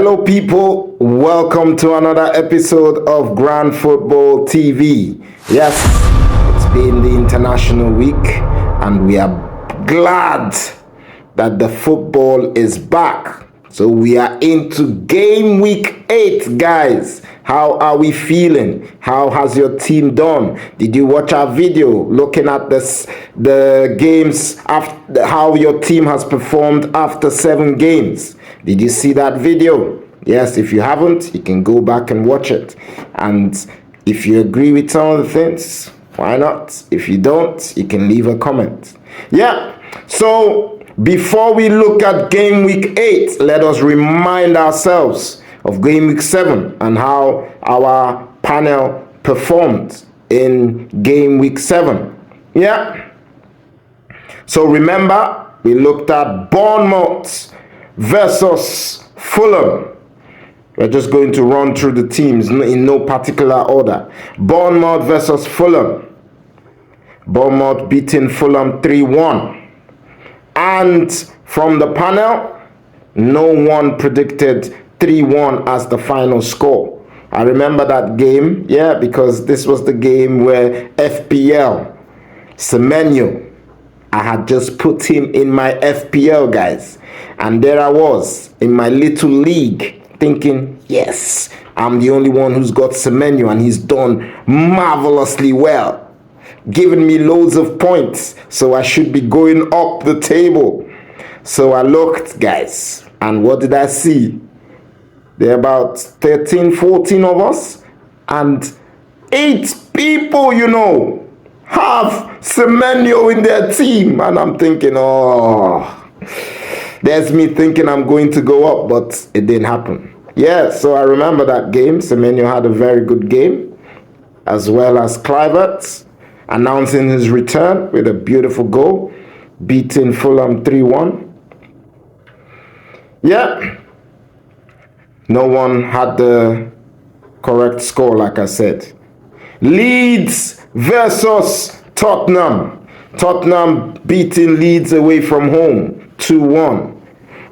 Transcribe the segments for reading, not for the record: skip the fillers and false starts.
Hello people, welcome to another episode of Grand Football TV. Yes, it's been the international week and we are glad that the football is back. So we are into game week 8, guys. How are we feeling? How has your team done? Did you watch our video looking at the games after how your team has performed after 7 games? Did you see that video? Yes, if you haven't, you can go back and watch it. And if you agree with some of the things, why not? If you don't, you can leave a comment. Yeah, so before we look at game week 8, let us remind ourselves of game week 7 and how our panel performed in game week 7. Yeah. So remember, we looked at Bournemouth versus Fulham. We're just going to run through the teams in no particular order. Bournemouth versus Fulham. Bournemouth beating Fulham 3-1. And from the panel, no one predicted 3-1 as the final score. I remember that game, yeah, because this was the game where FPL, Semenyo, I had just put him in my FPL, guys. And there I was in my little league thinking, yes, I'm the only one who's got Semenyo and he's done marvelously well, giving me loads of points. So I should be going up the table. So I looked, guys, and what did I see? There are about 13, 14 of us, and 8 people, have Semenyo in their team. And I'm thinking, oh, there's me thinking I'm going to go up, but it didn't happen. Yeah, so I remember that game. Semenyo had a very good game, as well as Kluivert announcing his return with a beautiful goal, beating Fulham 3-1. Yeah, no one had the correct score, like I said. Leeds versus Tottenham. Tottenham beating Leeds away from home 2-1.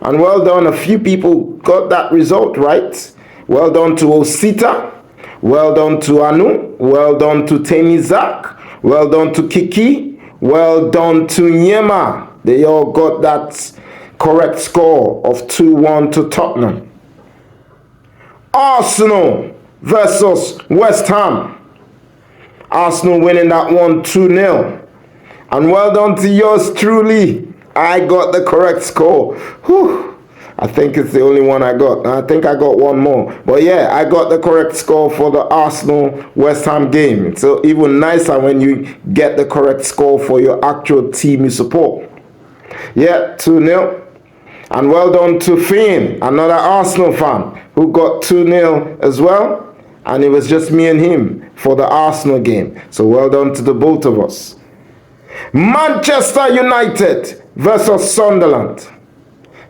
And well done, a few people got that result right. Well done to Osita. Well done to Anu. Well done to Temizak. Well done to Kiki. Well done to Nyema. They all got that correct score of 2-1 to Tottenham. Arsenal versus West Ham. Arsenal winning that one 2-0. And well done to yours truly. I got the correct score. Whew. I think it's the only one I got. I think I got one more. But yeah, I got the correct score for the Arsenal-West Ham game. It's even nicer when you get the correct score for your actual team you support. Yeah, 2-0. And well done to Finn, another Arsenal fan, who got 2-0 as well. And it was just me and him for the Arsenal game. So well done to the both of us. Manchester United versus Sunderland.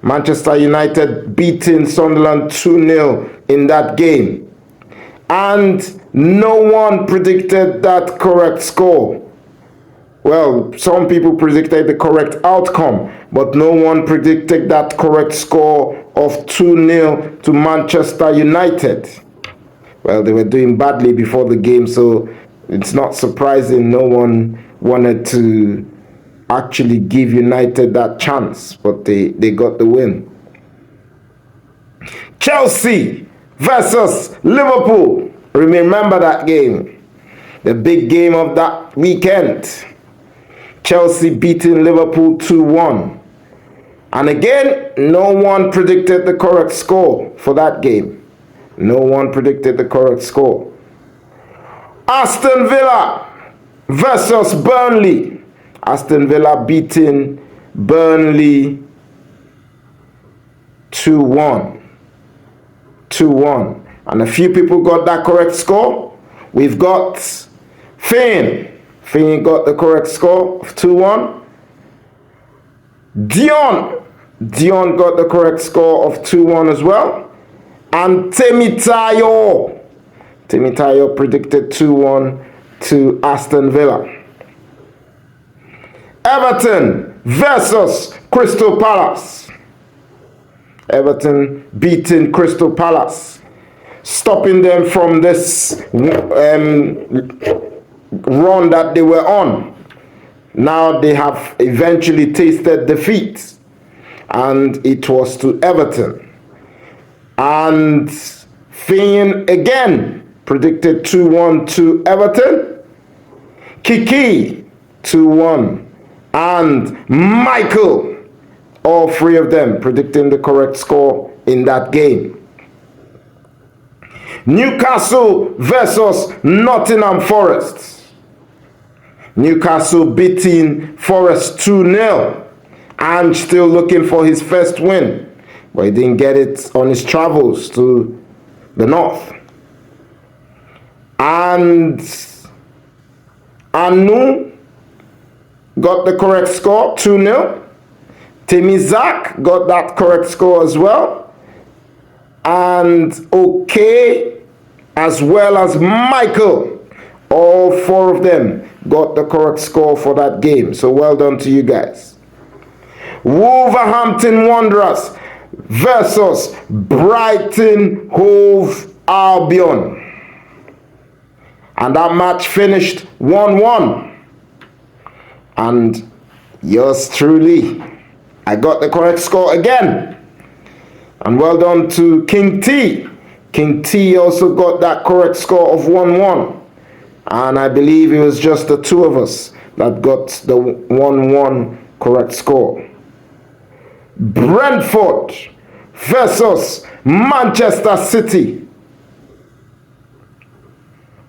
Manchester United beating Sunderland 2-0 in that game. And no one predicted that correct score. Well, some people predicted the correct outcome, but no one predicted that correct score of 2-0 to Manchester United. Well, they were doing badly before the game, so it's not surprising no one wanted to actually give United that chance, but they got the win. Chelsea versus Liverpool. Remember that game, the big game of that weekend. Chelsea beating Liverpool 2-1. And again, no one predicted the correct score for that game. No one predicted the correct score. Aston Villa versus Burnley. Aston Villa beating Burnley 2-1. 2-1. And a few people got that correct score. We've got Finn. Finn got the correct score of 2-1. Dion got the correct score of 2-1 as well. And Temitayo predicted 2-1 to Aston Villa. Everton versus Crystal Palace. Everton beating Crystal Palace, stopping them from this run that they were on. Now they have eventually tasted defeat, and it was to Everton. And Finn again predicted 2-1 to Everton. Kiki 2-1, and Michael, all three of them predicting the correct score in that game. Newcastle versus Nottingham Forest. Newcastle beating Forest 2-0, and still looking for his first win, but he didn't get it on his travels to the north. And Anu got the correct score, 2-0. Temizak got that correct score as well. And OK, as well as Michael, all four of them got the correct score for that game. So well done to you guys. Wolverhampton Wanderers versus Brighton Hove Albion. And that match finished 1-1. And yours truly, I got the correct score again. And well done to King T. King T also got that correct score of 1-1. And I believe it was just the two of us that got the 1-1 correct score. Brentford versus Manchester City.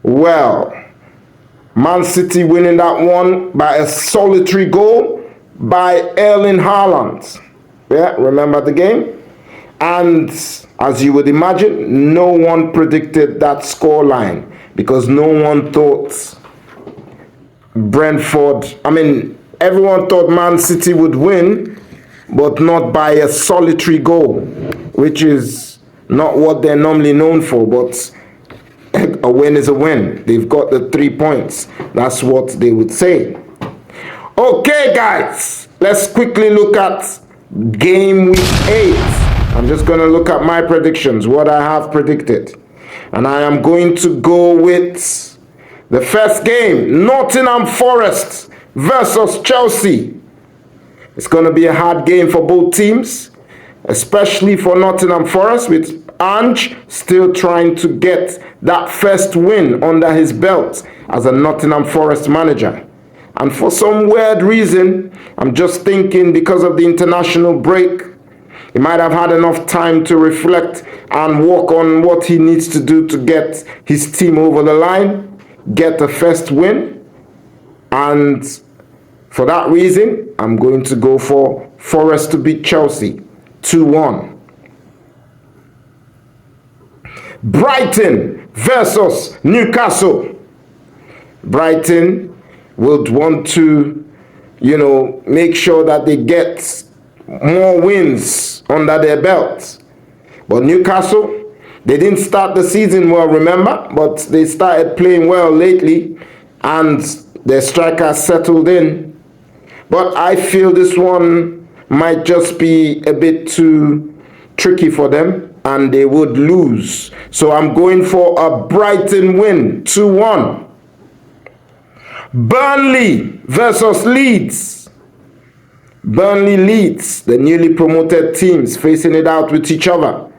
Well, Man City winning that one by a solitary goal by Erling Haaland. Yeah, remember the game? And as you would imagine, no one predicted that scoreline, because no one thought everyone thought Man City would win, but not by a solitary goal, which is not what they're normally known for. But a win is a win. They've got the 3 points. That's what they would say. Okay, guys, let's quickly look at game week 8. I'm just going to look at my predictions, what I have predicted. And I am going to go with the first game, Nottingham Forest versus Chelsea. It's going to be a hard game for both teams, especially for Nottingham Forest, with Ange still trying to get that first win under his belt as a Nottingham Forest manager. And for some weird reason, I'm just thinking because of the international break, he might have had enough time to reflect and work on what he needs to do to get his team over the line, get the first win. And for that reason, I'm going to go for Forest to beat Chelsea 2-1. Brighton versus Newcastle. Brighton would want to, make sure that they get more wins under their belts. But Newcastle, they didn't start the season well, remember? But they started playing well lately, and their striker settled in. But I feel this one might just be a bit too tricky for them, and they would lose. So I'm going for a Brighton win, 2-1. Burnley versus Leeds. Burnley Leeds, the newly promoted teams facing it out with each other.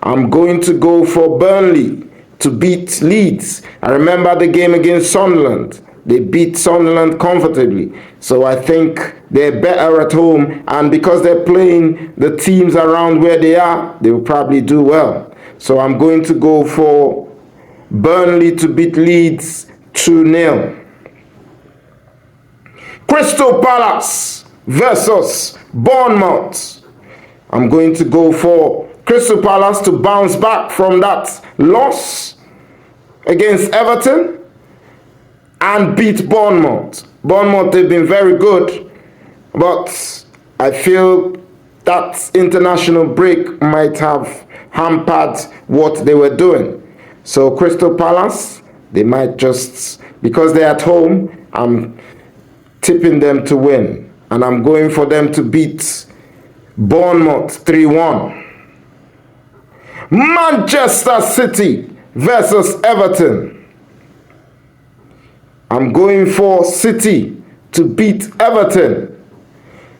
I'm going to go for Burnley to beat Leeds. I remember the game against Sunderland. They beat Sunderland comfortably. So I think they're better at home. And because they're playing the teams around where they are, they will probably do well. So I'm going to go for Burnley to beat Leeds 2-0. Crystal Palace versus Bournemouth. I'm going to go for Crystal Palace to bounce back from that loss against Everton and beat Bournemouth. Bournemouth, they've been very good, but I feel that international break might have hampered what they were doing. So Crystal Palace, they might just, because they're at home, I'm tipping them to win. And I'm going for them to beat Bournemouth 3-1. Manchester City versus Everton. I'm going for City to beat Everton.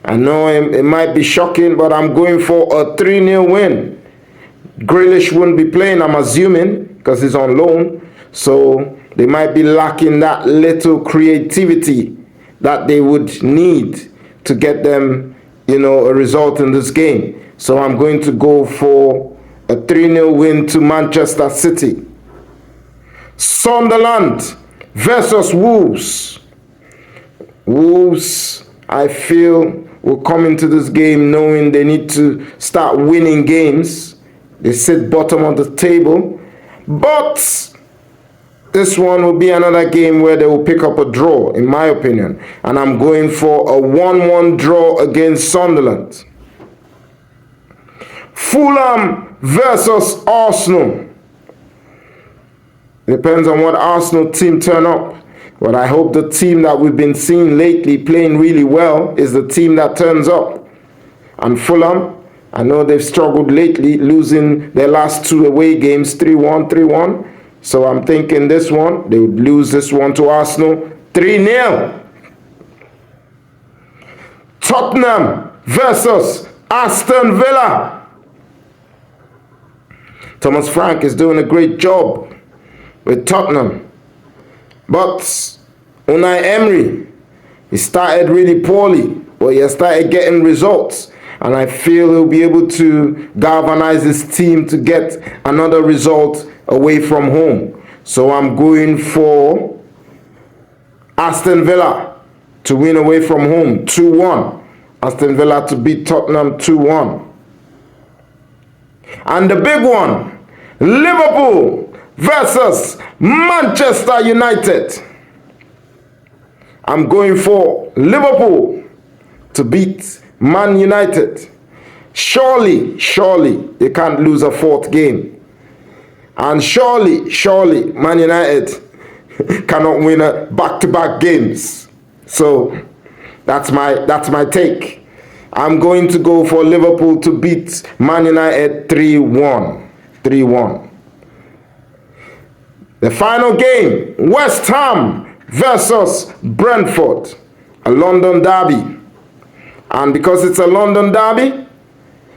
I know it might be shocking, but I'm going for a 3-0 win. Grealish wouldn't be playing, I'm assuming, because he's on loan. So they might be lacking that little creativity that they would need to get them, a result in this game. So I'm going to go for a 3-0 win to Manchester City. Sunderland versus Wolves. Wolves, I feel, will come into this game knowing they need to start winning games. They sit bottom of the table. But this one will be another game where they will pick up a draw, in my opinion. And I'm going for a 1-1 draw against Sunderland. Fulham versus Arsenal. Depends on what Arsenal team turn up. But I hope the team that we've been seeing lately playing really well is the team that turns up. And Fulham, I know they've struggled lately, losing their last 2 away games, 3-1, 3-1. So I'm thinking this one, they would lose this one to Arsenal, 3-0. Tottenham versus Aston Villa. Thomas Frank is doing a great job with Tottenham. But Unai Emery, he started really poorly, but he has started getting results. And I feel he'll be able to galvanize his team to get another result away from home. So I'm going for Aston Villa to win away from home, 2-1. Aston Villa to beat Tottenham 2-1. And the big one, Liverpool versus Manchester United. I'm going for Liverpool to beat Man United. Surely, they can't lose a 4th game. And surely, Man United cannot win a back-to-back games. So that's my take. I'm going to go for Liverpool to beat Man United 3-1. 3-1. The final game, West Ham versus Brentford, a London derby. And because it's a London derby,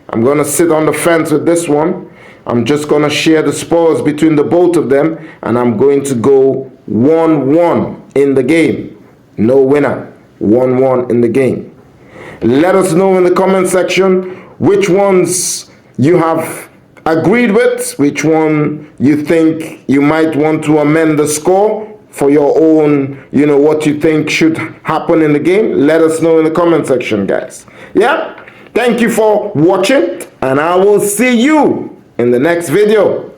I'm going to sit on the fence with this one. I'm just going to share the spoils between the both of them, and I'm going to go 1-1 in the game. No winner, 1-1 in the game. Let us know in the comment section which ones you have agreed with, which one you think you might want to amend the score for your own, what you think should happen in the game. Let us know in the comment section, guys. Yeah, thank you for watching, and I will see you in the next video.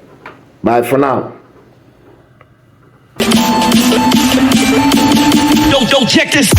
Bye for now. Yo, check this.